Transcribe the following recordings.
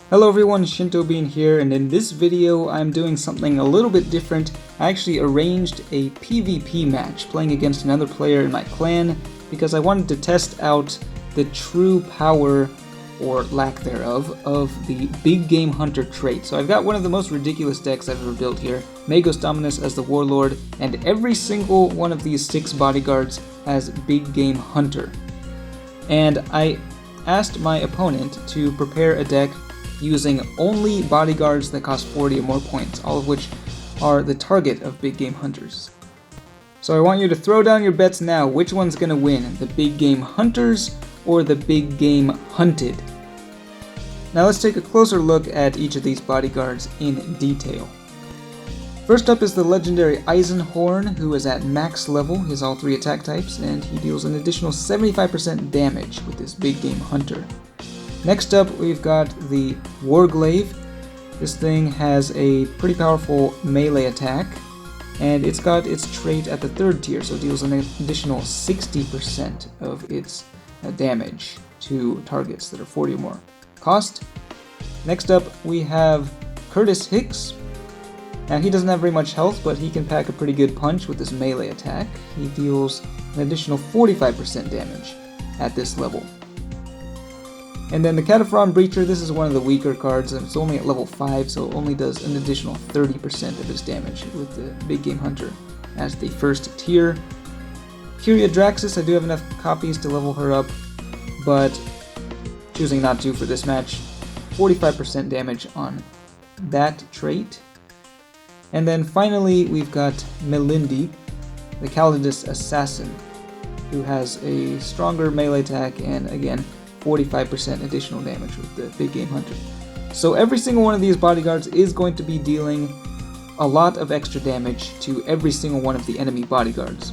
Hello everyone, Shinto Bean here, and in this video I'm doing something a little bit different. I actually arranged a PvP match playing against another player in my clan because I wanted to test out the true power, or lack thereof, of the Big Game Hunter trait. So I've got one of the most ridiculous decks I've ever built here, Magos Dominus as the Warlord, and every single one of these 6 bodyguards has Big Game Hunter. And I asked my opponent to prepare a deck using only bodyguards that cost 40 or more points, all of which are the target of Big Game Hunters. So I want you to throw down your bets now. Which one's going to win? The Big Game Hunters or the Big Game Hunted? Now let's take a closer look at each of these bodyguards in detail. First up is the legendary Eisenhorn, who is at max level, his all 3 attack types, and he deals an additional 75% damage with this Big Game Hunter. Next up, we've got the Warglaive. This thing has a pretty powerful melee attack, and it's got its trait at the 3rd tier, so it deals an additional 60% of its damage to targets that are 40 or more cost. Next up, we have Curtis Hicks. Now, he doesn't have very much health, but he can pack a pretty good punch with this melee attack. He deals an additional 45% damage at this level. And then the Cataphren Breacher, this is one of the weaker cards, and it's only at level 5, so it only does an additional 30% of its damage with the Big Game Hunter as the 1st tier. Kyria Draxus, I do have enough copies to level her up, but choosing not to for this match. 45% damage on that trait. And then finally, we've got Melindi, the Calidus Assassin, who has a stronger melee attack and, again, 45% additional damage with the Big Game Hunter. So every single one of these bodyguards is going to be dealing a lot of extra damage to every single one of the enemy bodyguards.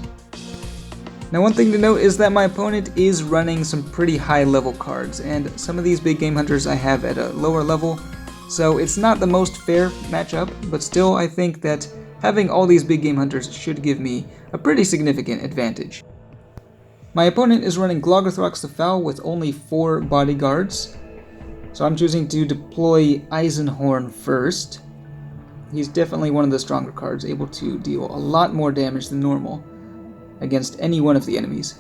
Now, one thing to note is that my opponent is running some pretty high level cards, and some of these Big Game Hunters I have at a lower level, so it's not the most fair matchup, but still I think that having all these Big Game Hunters should give me a pretty significant advantage. My opponent is running Gloggothrox the Foul with only 4 bodyguards, so I'm choosing to deploy Eisenhorn first. He's definitely one of the stronger cards, able to deal a lot more damage than normal against any one of the enemies.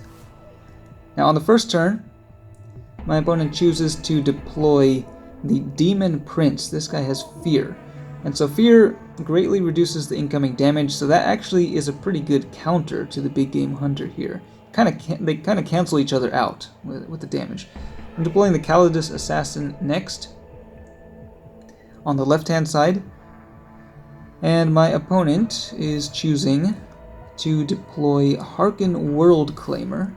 Now on the first turn, my opponent chooses to deploy the Demon Prince. This guy has Fear, and so Fear greatly reduces the incoming damage, so that actually is a pretty good counter to the Big Game Hunter here. They kind of cancel each other out with the damage. I'm deploying the Calidus Assassin next on the left-hand side, and my opponent is choosing to deploy Harken World Claimer.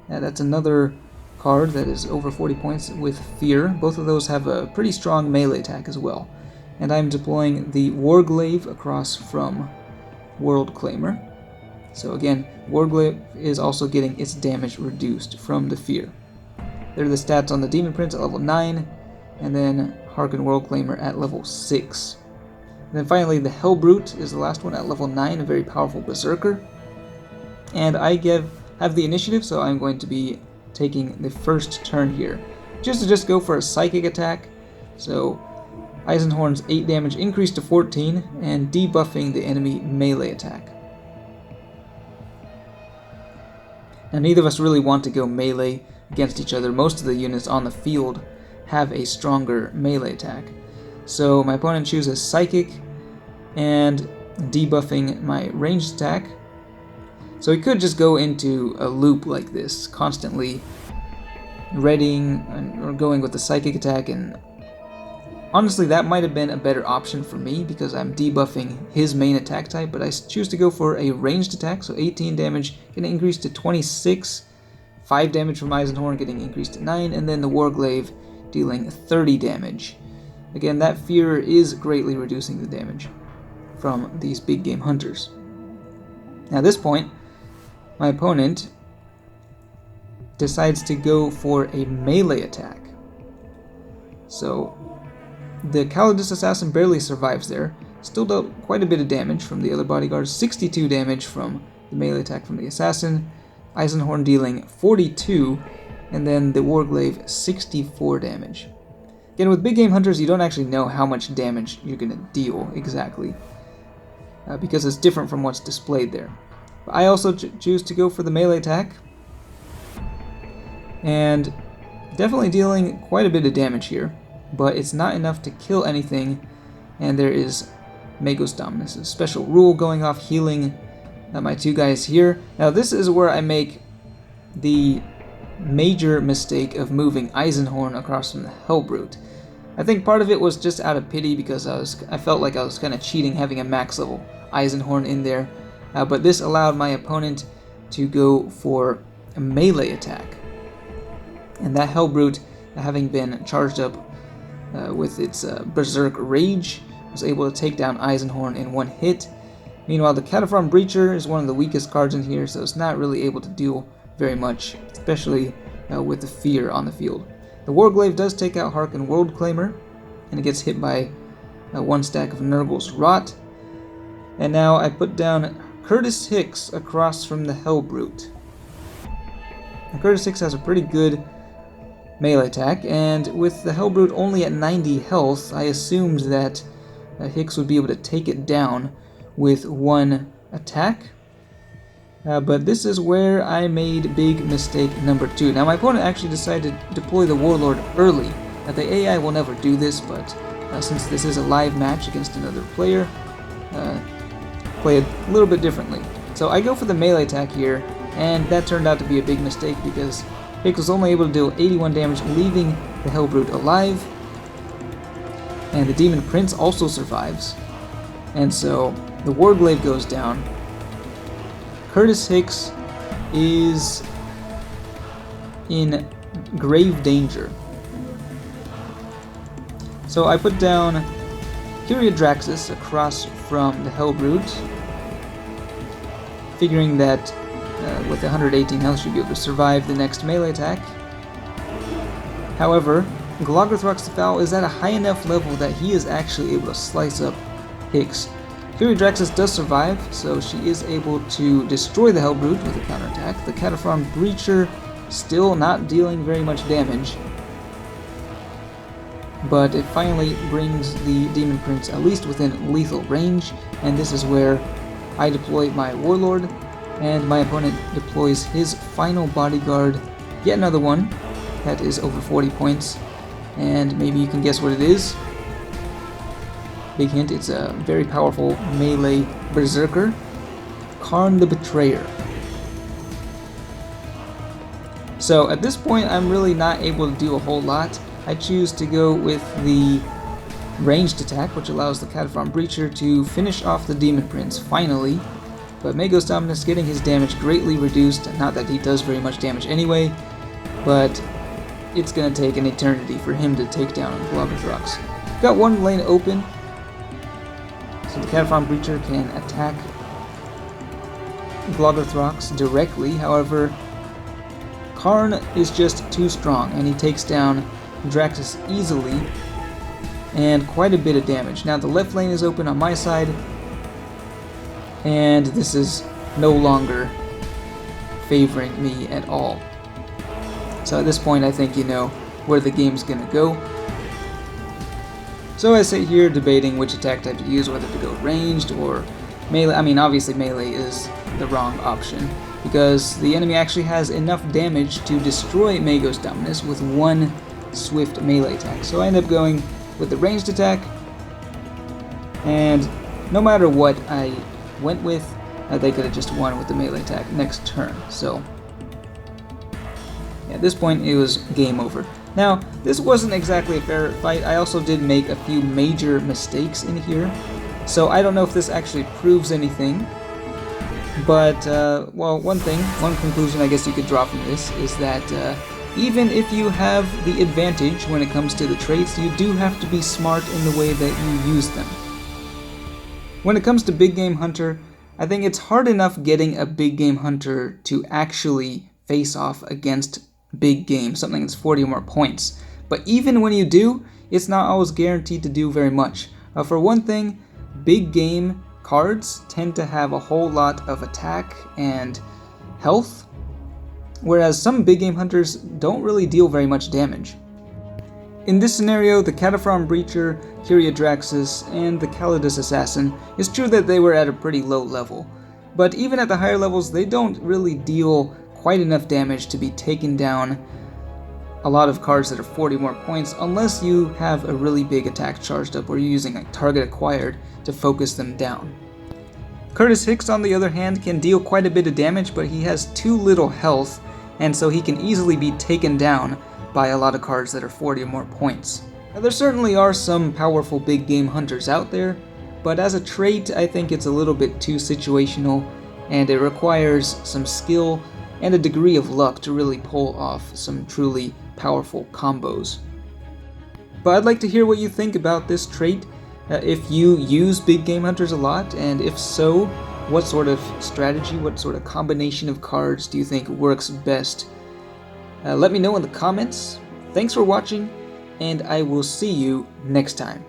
That's another card that is over 40 points with Fear. Both of those have a pretty strong melee attack as well. And I'm deploying the Warglaive across from World Claimer. So again, Warglaive is also getting its damage reduced from the Fear. There are the stats on the Demon Prince at level 9, and then Harken World Claimer at level 6. And then finally, the Hellbrute is the last one at level 9, a very powerful Berserker. And I have the initiative, so I'm going to be taking the first turn here. Just go for a Psychic attack. So Eisenhorn's 8 damage increased to 14, and debuffing the enemy melee attack. Now, neither of us really want to go melee against each other. Most of the units on the field have a stronger melee attack. So my opponent chooses Psychic and debuffing my ranged attack. So he could just go into a loop like this, constantly readying or going with the Psychic attack, and honestly that might have been a better option for me because I'm debuffing his main attack type, but I choose to go for a ranged attack, so 18 damage getting increased to 26, 5 damage from Eisenhorn getting increased to 9, and then the Warglaive dealing 30 damage. Again, that Fear is greatly reducing the damage from these Big Game Hunters. Now at this point, my opponent decides to go for a melee attack. So the Calidus Assassin barely survives there, still dealt quite a bit of damage from the other bodyguards, 62 damage from the melee attack from the Assassin, Eisenhorn dealing 42, and then the Warglaive 64 damage. Again, with big game hunters, you don't actually know how much damage you're going to deal exactly, because it's different from what's displayed there. But I also choose to go for the melee attack, and definitely dealing quite a bit of damage here, but it's not enough to kill anything, and there is Magos Dominus, a special rule going off, healing my two guys here. Now this is where I make the major mistake of moving Eisenhorn across from the Hellbrute. I think part of it was just out of pity because I felt like I was kind of cheating having a max level Eisenhorn in there, but this allowed my opponent to go for a melee attack. And that Hellbrute, having been charged up with its Berserk Rage, was able to take down Eisenhorn in one hit. Meanwhile, the Cataphron Breacher is one of the weakest cards in here, so it's not really able to deal very much, especially with the fear on the field. The Warglaive does take out Harken World Claimer, and it gets hit by one stack of Nurgle's Rot. And now I put down Curtis Hicks across from the Hellbrute. Now, Curtis Hicks has a pretty good melee attack, and with the Hellbrute only at 90 health, I assumed that Hicks would be able to take it down with one attack. But this is where I made big mistake number 2. Now my opponent actually decided to deploy the Warlord early. Now the AI will never do this, but since this is a live match against another player, play it a little bit differently. So I go for the melee attack here, and that turned out to be a big mistake because Hicks was only able to deal 81 damage, leaving the Hellbrute alive. And the Demon Prince also survives. And so the Warglaive goes down. Curtis Hicks is in grave danger. So I put down Kyriadraxis across from the Hellbrute, figuring that with 118 health should be able to survive the next melee attack. However, Gloggerthrox the Foul is at a high enough level that he is actually able to slice up Hicks. Kyriadraxis does survive, so she is able to destroy the Hellbrute with a counterattack. The Cataphron Breacher still not dealing very much damage, but it finally brings the Demon Prince at least within lethal range, and this is where I deploy my Warlord, and my opponent deploys his final bodyguard, yet another one that is over 40 points, and maybe you can guess what it is. Big hint, it's a very powerful melee berserker, Karn the Betrayer. So at this point I'm really not able to do a whole lot. I choose to go with the ranged attack, which allows the Cataphron Breacher to finish off the Demon Prince finally, but Magos Dominus getting his damage greatly reduced. Not that he does very much damage anyway, but it's going to take an eternity for him to take down Gloggerthrox. Got one lane open, so the Cataphron Breacher can attack Gloggerthrox directly. However, Karn is just too strong, and he takes down Draxus easily, and quite a bit of damage. Now the left lane is open on my side, and this is no longer favoring me at all. So at this point I think you know where the game's gonna go. So I sit here debating which attack type to use, whether to go ranged or melee. I mean, obviously melee is the wrong option, because the enemy actually has enough damage to destroy Magos Dominus with one swift melee attack. So I end up going with the ranged attack, and no matter what I went with, they could have just won with the melee attack next turn. So at this point it was game over. Now, this wasn't exactly a fair fight. I also did make a few major mistakes in here, so I don't know if this actually proves anything. But, well, one conclusion I guess you could draw from this is that even if you have the advantage when it comes to the traits, you do have to be smart in the way that you use them. When it comes to Big Game Hunter, I think it's hard enough getting a Big Game Hunter to actually face off against big game, something that's 40 or more points. But even when you do, it's not always guaranteed to do very much. For one thing, big game cards tend to have a whole lot of attack and health, whereas some big game hunters don't really deal very much damage. In this scenario, the Cataphren Breacher, Kyriadraxis, and the Calidus Assassin, it's true that they were at a pretty low level, but even at the higher levels they don't really deal quite enough damage to be taking down a lot of cards that are 40 more points unless you have a really big attack charged up or you're using like target acquired to focus them down. Curtis Hicks, on the other hand, can deal quite a bit of damage, but he has too little health, and so he can easily be taken down by a lot of cards that are 40 or more points. Now, there certainly are some powerful big game hunters out there, but as a trait I think it's a little bit too situational, and it requires some skill and a degree of luck to really pull off some truly powerful combos. But I'd like to hear what you think about this trait, if you use big game hunters a lot, and if so, what sort of strategy, what sort of combination of cards do you think works best? Let me know in the comments. Thanks for watching, and I will see you next time.